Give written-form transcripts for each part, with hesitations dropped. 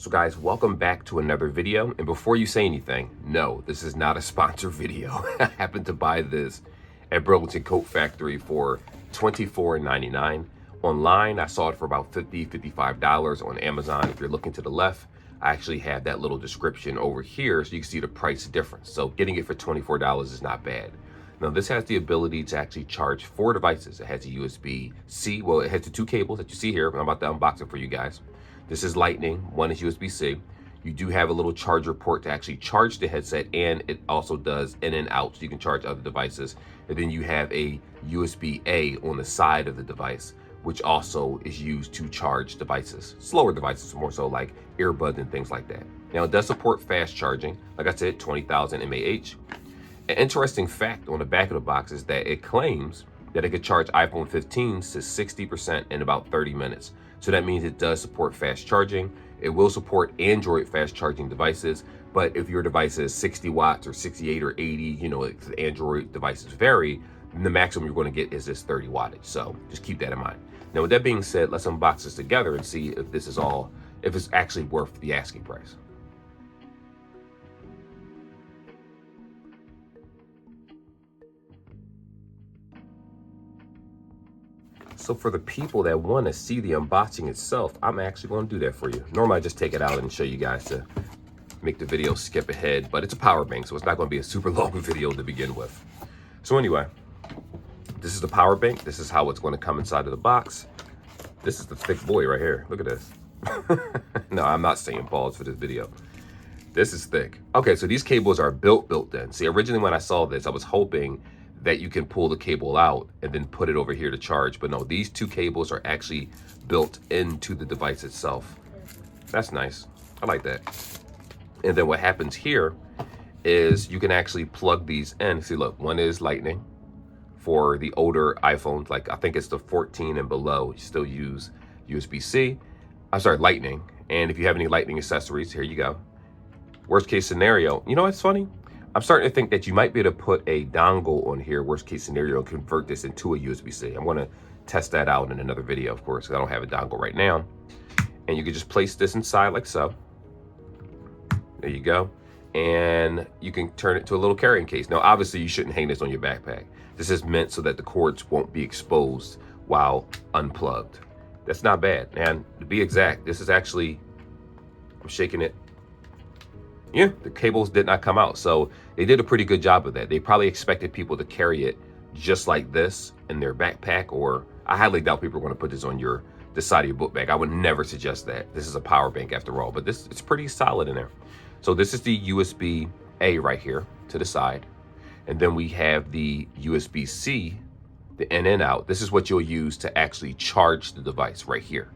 So guys, welcome back to another video. And before you say anything, no, this is not a sponsored video. I happened to buy this at Burlington Coat Factory for $24.99. Online, I saw it for about $55 on Amazon. If you're looking to the left, I actually have that little description over here so you can see the price difference. So getting it for $24 is not bad. Now this has the ability to actually charge 4 devices. It has a USB-C, well, it has the 2 cables that you see here, but I'm about to unbox it for you guys. This is Lightning, one is USB-C. You do have a little charger port to actually charge the headset, and it also does in and out, so you can charge other devices. And then you have a USB-A on the side of the device, which also is used to charge devices, slower devices, more so like earbuds and things like that. Now it does support fast charging. Like I said, 20,000 mAh. An interesting fact on the back of the box is that it claims that it could charge iPhone 15s to 60% in about 30 minutes. So that means it does support fast charging. It will support Android fast charging devices, but if your device is 60 watts or 68 or 80, you know, Android devices vary, then the maximum you're going to get is this 30 wattage. So just keep that in mind. Now, with that being said, let's unbox this together and see if this is all, if it's actually worth the asking price. So for the people that want to see the unboxing itself, I'm actually going to do that for you. Normally I just take it out and show you guys to make the video skip ahead, but it's a power bank, so it's not going to be a super long video to begin with. So anyway, this is the power bank. This is how it's going to come inside of the box. This is the thick boy right here. Look at this. No, I'm not saying pause for this video. This is thick. Okay, so these cables are built in. See, originally when I saw this, I was hoping that you can pull the cable out and then put it over here to charge. But no, these 2 cables are actually built into the device itself. That's nice. I like that. And then what happens here is you can actually plug these in. See, look, one is Lightning for the older iPhones. Like I think it's the 14 and below, you still use USB-C. I'm sorry, Lightning. And if you have any Lightning accessories, here you go. Worst case scenario, you know what's funny? I'm starting to think that you might be able to put a dongle on here, worst case scenario, and convert this into a USB-C. I'm going to test that out in another video, of course, because I don't have a dongle right now. And you can just place this inside like so. There you go. And you can turn it to a little carrying case. Now, obviously, you shouldn't hang this on your backpack. This is meant so that the cords won't be exposed while unplugged. That's not bad. And to be exact, this is actually, I'm shaking it. Yeah, the cables did not come out. So they did a pretty good job of that. They probably expected people to carry it just like this in their backpack, or I highly doubt people are going to put this on the side of your book bag. I would never suggest that. This is a power bank after all, but it's pretty solid in there. So this is the USB-A right here to the side. And then we have the USB-C, the in and out. This is what you'll use to actually charge the device right here.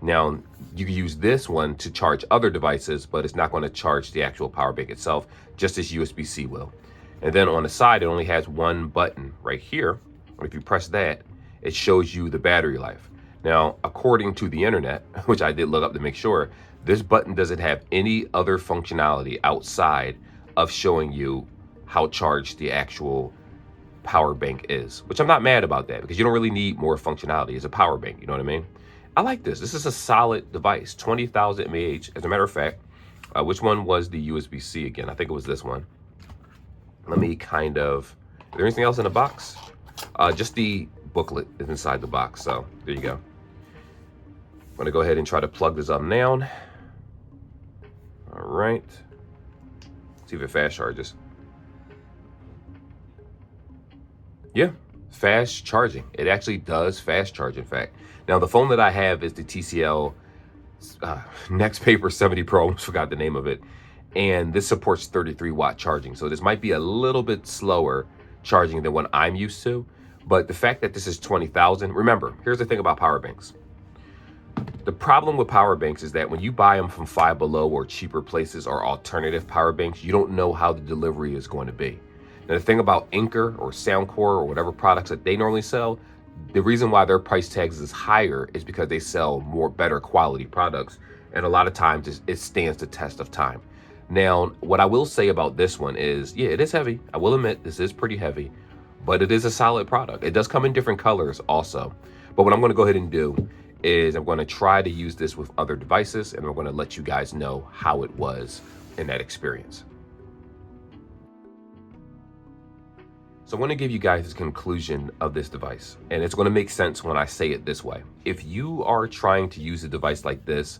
Now, you can use this one to charge other devices, but it's not going to charge the actual power bank itself, just as USB-C will. And then on the side, it only has one button right here. If you press that, it shows you the battery life. Now, according to the internet, which I did look up to make sure, this button doesn't have any other functionality outside of showing you how charged the actual power bank is, which I'm not mad about that because you don't really need more functionality. It's a power bank, you know what I mean? I like this. This is a solid device, 20,000 mAh. As a matter of fact, which one was the USB-C again? I think it was this one. Let me kind of, is there anything else in the box? Just the booklet is inside the box. So there you go. I'm going to go ahead and try to plug this up now. All right. See if it fast charges. Yeah, fast charging. It actually does fast charge, in fact. Now, the phone that I have is the TCL Next Paper 70 Pro. I almost forgot the name of it. And this supports 33-watt charging. So this might be a little bit slower charging than what I'm used to. But the fact that this is 20,000, remember, here's the thing about power banks. The problem with power banks is that when you buy them from Five Below or cheaper places or alternative power banks, you don't know how the delivery is going to be. Now, the thing about Anker or SoundCore or whatever products that they normally sell, the reason why their price tags is higher is because they sell better quality products. And a lot of times it stands the test of time. Now, what I will say about this one is, yeah, it is heavy. I will admit this is pretty heavy, but it is a solid product. It does come in different colors also. But what I'm going to go ahead and do is I'm going to try to use this with other devices, and I'm going to let you guys know how it was in that experience. So I want to give you guys the conclusion of this device, and it's going to make sense when I say it this way. If you are trying to use a device like this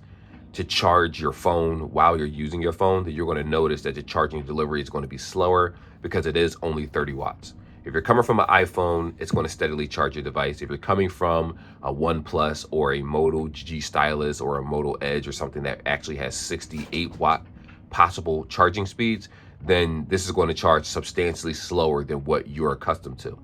to charge your phone while you're using your phone, then you're going to notice that the charging delivery is going to be slower because it is only 30 watts. If you're coming from an iPhone, it's going to steadily charge your device. If you're coming from a OnePlus or a Moto G Stylus or a Moto Edge or something that actually has 68 watt possible charging speeds, then this is going to charge substantially slower than what you're accustomed to.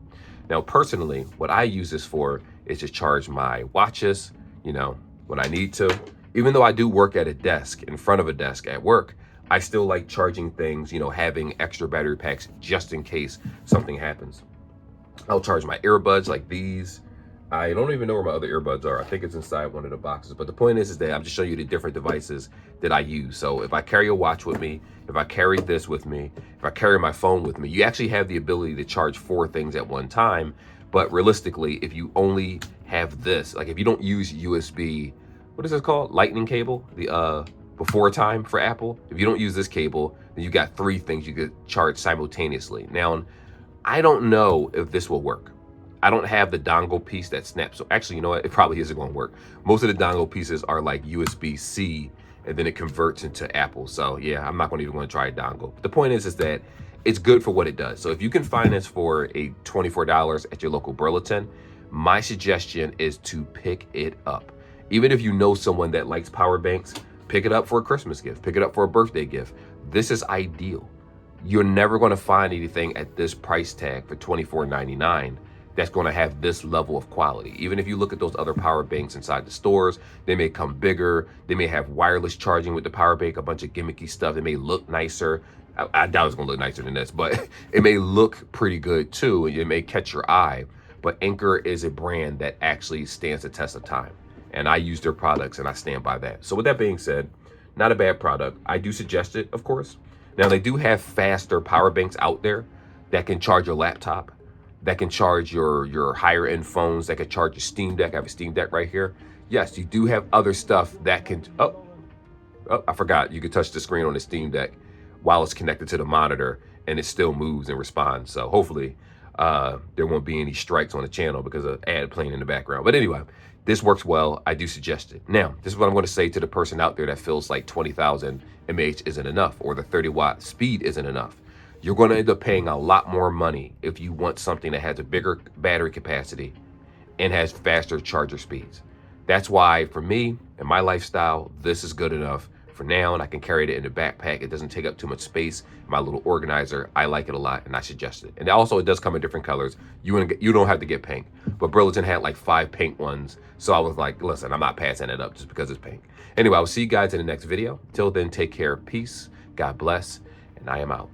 Now, personally, what I use this for is to charge my watches, when I need to. Even though I do work at a desk, in front of a desk at work, I still like charging things, having extra battery packs just in case something happens. I'll charge my earbuds like these. I don't even know where my other earbuds are. I think it's inside one of the boxes. But the point is that I'm just showing you the different devices that I use. So if I carry a watch with me, if I carry this with me, if I carry my phone with me, you actually have the ability to charge 4 things at one time. But realistically, if you only have this, like if you don't use USB, what is this called? Lightning cable, the before time for Apple. If you don't use this cable, then you got 3 things you could charge simultaneously. Now, I don't know if this will work. I don't have the dongle piece that snaps. So actually, you know what? It probably isn't going to work. Most of the dongle pieces are like USB-C, and then it converts into Apple. So yeah, I'm not even going to try a dongle. But the point is that it's good for what it does. So if you can find this for a $24 at your local Burlington, my suggestion is to pick it up. Even if you know someone that likes power banks, pick it up for a Christmas gift, pick it up for a birthday gift. This is ideal. You're never going to find anything at this price tag for $24.99 that's going to have this level of quality. Even if you look at those other power banks inside the stores, they may come bigger. They may have wireless charging with the power bank, a bunch of gimmicky stuff. It may look nicer. I doubt it's going to look nicer than this, but it may look pretty good too. And it may catch your eye. But Anker is a brand that actually stands the test of time. And I use their products and I stand by that. So with that being said, not a bad product. I do suggest it, of course. Now they do have faster power banks out there that can charge your laptop, that can charge your higher end phones, that can charge your Steam Deck. I have a Steam Deck right here. Yes, you do have other stuff that can, I forgot. You can touch the screen on the Steam Deck while it's connected to the monitor and it still moves and responds. So hopefully there won't be any strikes on the channel because of ad playing in the background. But anyway, this works well. I do suggest it. Now, this is what I'm going to say to the person out there that feels like 20,000 mAh isn't enough or the 30 watt speed isn't enough. You're going to end up paying a lot more money if you want something that has a bigger battery capacity and has faster charger speeds. That's why for me and my lifestyle, this is good enough for now, and I can carry it in the backpack. It doesn't take up too much space. My little organizer, I like it a lot and I suggest it. And also it does come in different colors. You don't have to get pink, but Burlington had like 5 pink ones. So I was like, listen, I'm not passing it up just because it's pink. Anyway, I will see you guys in the next video. Till then, take care, peace, God bless, and I am out.